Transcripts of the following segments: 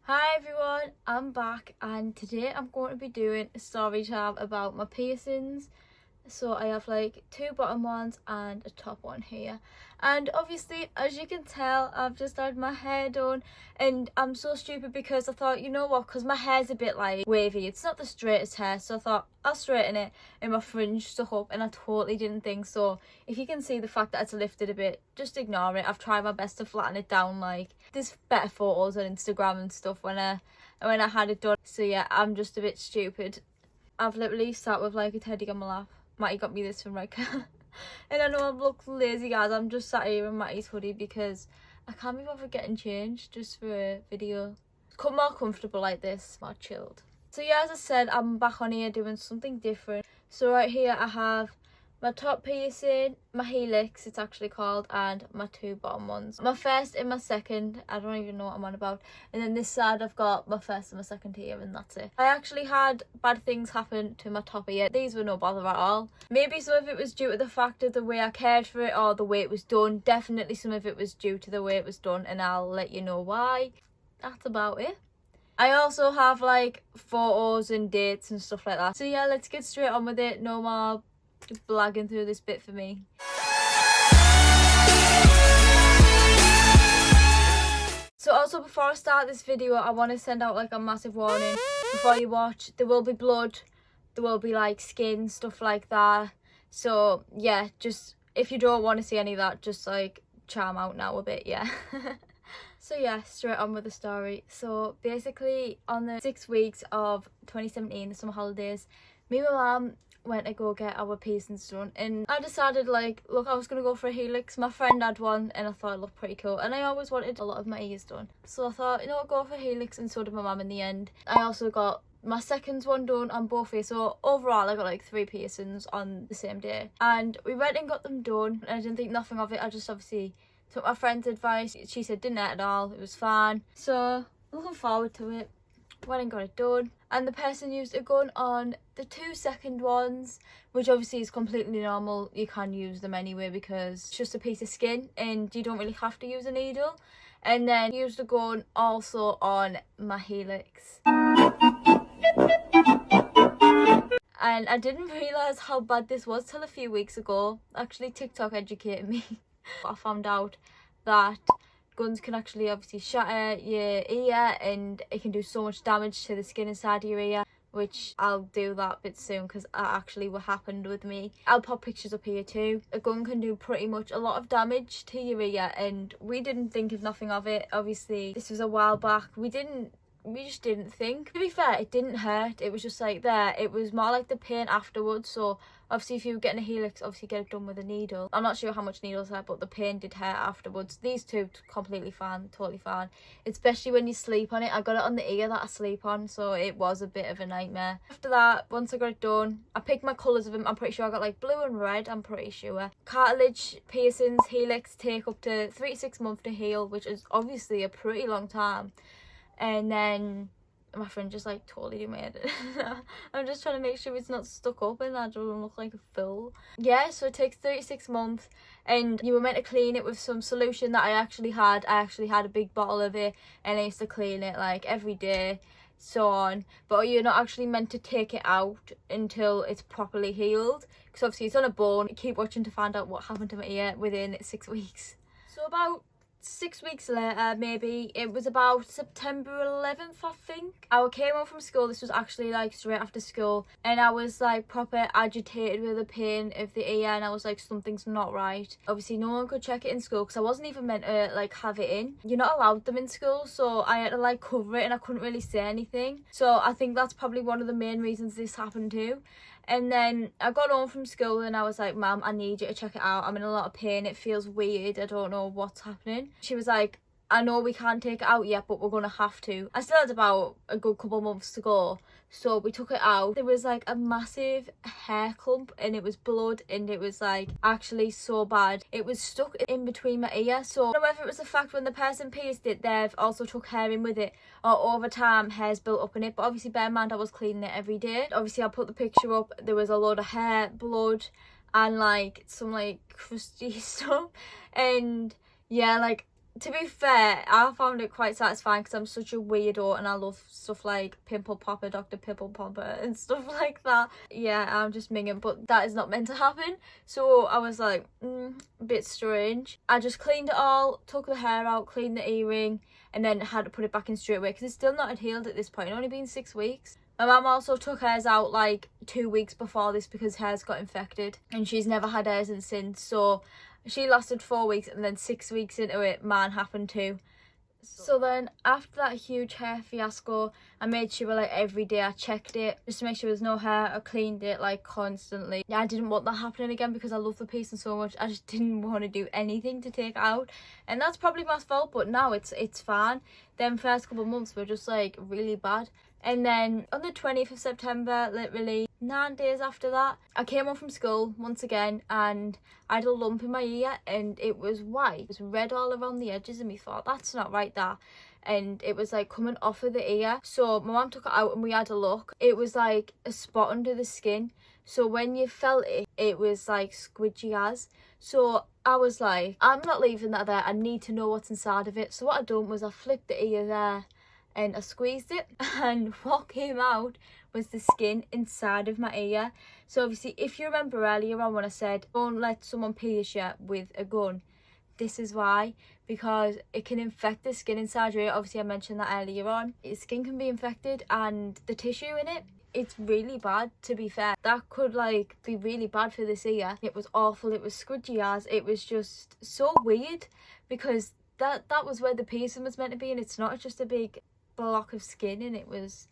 Hi everyone, I'm back and today I'm going to be doing a story time about my piercings. So I have like two bottom ones and a top one here, and obviously as you can tell I've just had my hair done, and I'm so stupid because I thought, you know what, because my hair's a bit like wavy, it's not the straightest hair, so I thought I'll straighten it and my fringe stuck up, and I totally didn't think so. If you can see the fact that it's lifted a bit, just ignore it. I've tried my best to flatten it down. Like, there's better photos on Instagram and stuff when I had it done. So yeah, I'm just a bit stupid. I've literally sat with like a teddy on my lap. Matty got me this from Ryka. And I know I look lazy, guys. I'm just sat here in Matty's hoodie because I can't be bothered getting changed just for a video. Come more comfortable like this, more chilled. So yeah, as I said, I'm back on here doing something different. So right here I have my top piercing, my helix it's actually called, and my two bottom ones. My first and my second, I don't even know what I'm on about. And then this side I've got my first and my second here, and that's it. I actually had bad things happen to my top ear. These were no bother at all. Maybe some of it was due to the fact of the way I cared for it or the way it was done. Definitely some of it was due to the way it was done, and I'll let you know why. That's about it. I also have like photos and dates and stuff like that. So yeah, let's get straight on with it. No more blagging through this bit for me. So also, before I start this video, I want to send out like a massive warning before you watch. There will be blood, there will be like skin, stuff like that. So yeah, just if you don't want to see any of that, just like charm out now a bit, yeah. So yeah, straight on with the story. So basically, on the 6 weeks of 2017, the summer holidays, me and my mum went to go get our piercings done, and I decided, like, look, I was gonna go for a helix. My friend had one and I thought it looked pretty cool, and I always wanted a lot of my ears done, so I thought, you know what, go for a helix, and so did my mum in the end. I also got my second one done on both ears, so overall I got like 3 piercings on the same day, and we went and got them done, and I didn't think nothing of it. I just obviously took my friend's advice. She said didn't hurt at all, it was fine, so looking forward to it. Went and got it done, and the person used a gun on the 2 second ones, which obviously is completely normal. You can use them anyway because it's just a piece of skin and you don't really have to use a needle. And then used a gun also on my helix, and I didn't realise how bad this was till a few weeks ago. Actually, TikTok educated me. I found out that guns can actually obviously shatter your ear, and it can do so much damage to the skin inside your ear, which I'll do that bit soon because that actually what happened with me. I'll pop pictures up here too. A gun can do pretty much a lot of damage to your ear, and we didn't think of nothing of it. Obviously this was a while back. We just didn't think. To be fair, it didn't hurt. It was just like there. It was more like the pain afterwards. So obviously if you were getting a helix, obviously get it done with a needle. I'm not sure how much needles are, but the pain did hurt afterwards. These two completely fine, totally fine. Especially when you sleep on it. I got it on the ear that I sleep on, so it was a bit of a nightmare. After that, once I got it done, I picked my colours of them. I'm pretty sure I got like blue and red, I'm pretty sure. Cartilage piercings, helix, take up to 3 to 6 months to heal, which is obviously a pretty long time. And then my friend just like totally did my head. I'm just trying to make sure it's not stuck up and I don't look like a fool. Yeah, so it takes 36 months, and you were meant to clean it with some solution that I actually had. I actually had a big bottle of it, and I used to clean it like every day, so on. But you're not actually meant to take it out until it's properly healed, because obviously it's on a bone. Keep watching to find out what happened to my ear within 6 weeks. So about 6 weeks later, maybe, it was about September 11th, I think, I came home from school. This was actually like straight after school, and I was like proper agitated with the pain of the ear, and I was like, something's not right. Obviously no one could check it in school because I wasn't even meant to like have it in. You're not allowed them in school, so I had to like cover it, and I couldn't really say anything. So I think that's probably one of the main reasons this happened too. And then I got home from school and I was like, Mum, I need you to check it out. I'm in a lot of pain. It feels weird. I don't know what's happening. She was like, I know we can't take it out yet, but we're going to have to. I still had about a good couple months to go. So we took it out. There was like a massive hair clump, and it was blood, and it was like actually so bad. It was stuck in between my ear. So I don't know whether it was the fact when the person pierced it, they've also took hair in with it, or over time hair's built up in it. But obviously bear in mind I was cleaning it every day. Obviously I put the picture up. There was a load of hair, blood, and like some like crusty stuff. And yeah, like To be fair, I found it quite satisfying because I'm such a weirdo and I love stuff like Pimple Popper, Dr. Pimple Popper and stuff like that. Yeah, I'm just minging, but that is not meant to happen. So I was like, a bit strange. I just cleaned it all, took the hair out, cleaned the earring, and then had to put it back in straight away because it's still not healed at this point. It's only been 6 weeks. My mum also took hers out like 2 weeks before this because hers got infected and she's never had hers since. So she lasted 4 weeks and then 6 weeks into it, mine happened too. So then after that huge hair fiasco, I made sure like every day I checked it just to make sure there was no hair. I cleaned it like constantly. Yeah, I didn't want that happening again because I love the piercing so much. I just didn't want to do anything to take it out, and that's probably my fault, but now it's fine. Them first couple of months were just like really bad. And then on the 20th of September, literally 9 days after that, I came home from school once again and I had a lump in my ear and it was white. It was red all around the edges and we thought, that's not right, that. And it was like coming off of the ear. So my mum took it out and we had a look. It was like a spot under the skin. So when you felt it, it was like squidgy as. So I was like, I'm not leaving that there. I need to know what's inside of it. So what I done was I flipped the ear there and I squeezed it, and what came out was the skin inside of my ear. So obviously, if you remember earlier on when I said don't let someone pierce you with a gun, this is why, because it can infect the skin inside your ear. Obviously I mentioned that earlier on. Your skin can be infected and the tissue in it, it's really bad, to be fair. That could like be really bad for this ear. It was awful, it was squidgy as, it was just so weird because that was where the piercing was meant to be and it's not, it's just a big block of skin, and it was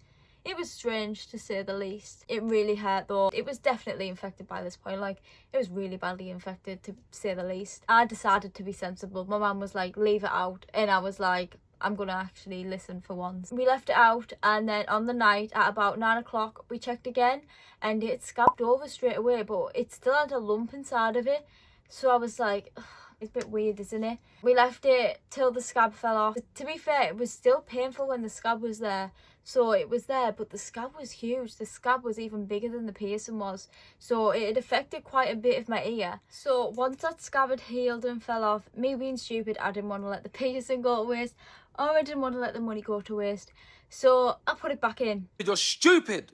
strange to say the least. It really hurt though. It was definitely infected by this point, like it was really badly infected to say the least. I decided to be sensible. My mum was like, leave it out, and I was like, I'm gonna actually listen for once. We left it out, and then on the night at about 9 o'clock we checked again and it scabbed over straight away, but it still had a lump inside of it. So I was like, ugh, it's a bit weird, isn't it? We left it till the scab fell off. To be fair, it was still painful when the scab was there. So it was there, but the scab was huge. The scab was even bigger than the piercing was. So it had affected quite a bit of my ear. So once that scab had healed and fell off, me being stupid, I didn't want to let the piercing go to waste, or I didn't want to let the money go to waste. So I put it back in. You're stupid!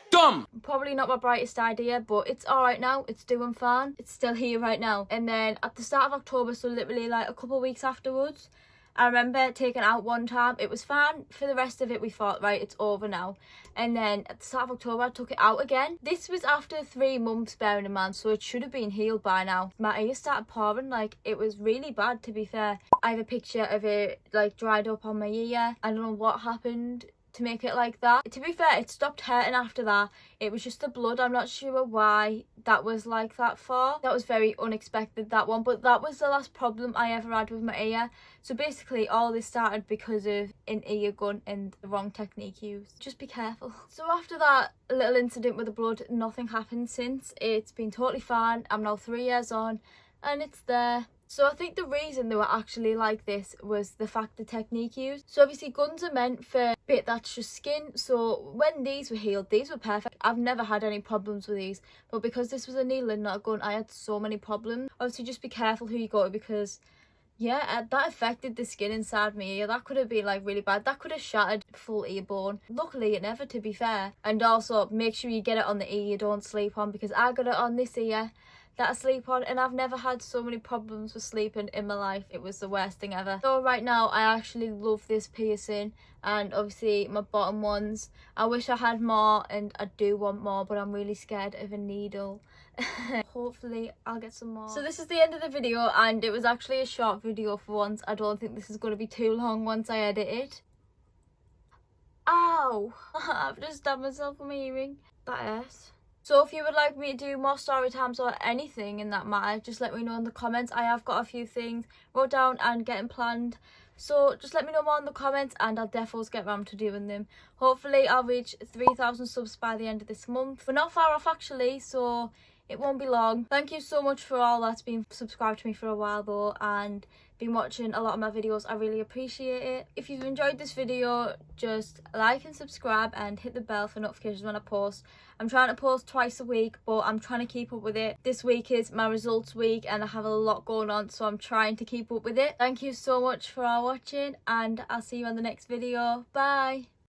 Dumb! Probably not my brightest idea, but it's alright now. It's doing fine. It's still here right now. And then at the start of October, so literally like a couple of weeks afterwards, I remember taking it out one time. It was fine. For the rest of it, we thought, right, it's over now. And then at the start of October, I took it out again. This was after 3 months, bearing in mind, so it should have been healed by now. My ear started pouring, like, it was really bad, to be fair. I have a picture of it, like, dried up on my ear. I don't know what happened to make it like that. To be fair, it stopped hurting after that. It was just the blood. I'm not sure why that was like that for. That was very unexpected, that one, but that was the last problem I ever had with my ear. So basically all this started because of an ear gun and the wrong technique used. Just be careful. So after that little incident with the blood, nothing happened since. It's been totally fine. I'm now 3 years on and it's there. So I think the reason they were actually like this was the fact the technique used. So obviously guns are meant for bit that's just skin. So when these were healed, these were perfect. I've never had any problems with these. But because this was a needle and not a gun, I had so many problems. Obviously just be careful who you go to because yeah, that affected the skin inside my ear. That could have been like really bad. That could have shattered full ear bone. Luckily it never, to be fair. And also make sure you get it on the ear you don't sleep on, because I got it on this ear that I sleep on and I've never had so many problems with sleeping in my life. It was the worst thing ever. So right now I actually love this piercing, and obviously my bottom ones, I wish I had more and I do want more, but I'm really scared of a needle. Hopefully I'll get some more. So this is the end of the video, and it was actually a short video for once. I don't think this is going to be too long once I edit it. Ow! I've just stabbed myself with my earring. That hurts. So if you would like me to do more story times or anything in that matter, just let me know in the comments. I have got a few things wrote down and getting planned. So just let me know more in the comments and I'll definitely get around to doing them. Hopefully I'll reach 3,000 subs by the end of this month. We're not far off actually, so it won't be long. Thank you so much for all that's been subscribed to me for a while though, and been watching a lot of my videos. I really appreciate it. If you've enjoyed this video, just like and subscribe and hit the bell for notifications when I post. I'm trying to post twice a week, but I'm trying to keep up with it. This week is my results week and I have a lot going on, so I'm trying to keep up with it. Thank you so much for watching, and I'll see you on the next video. Bye.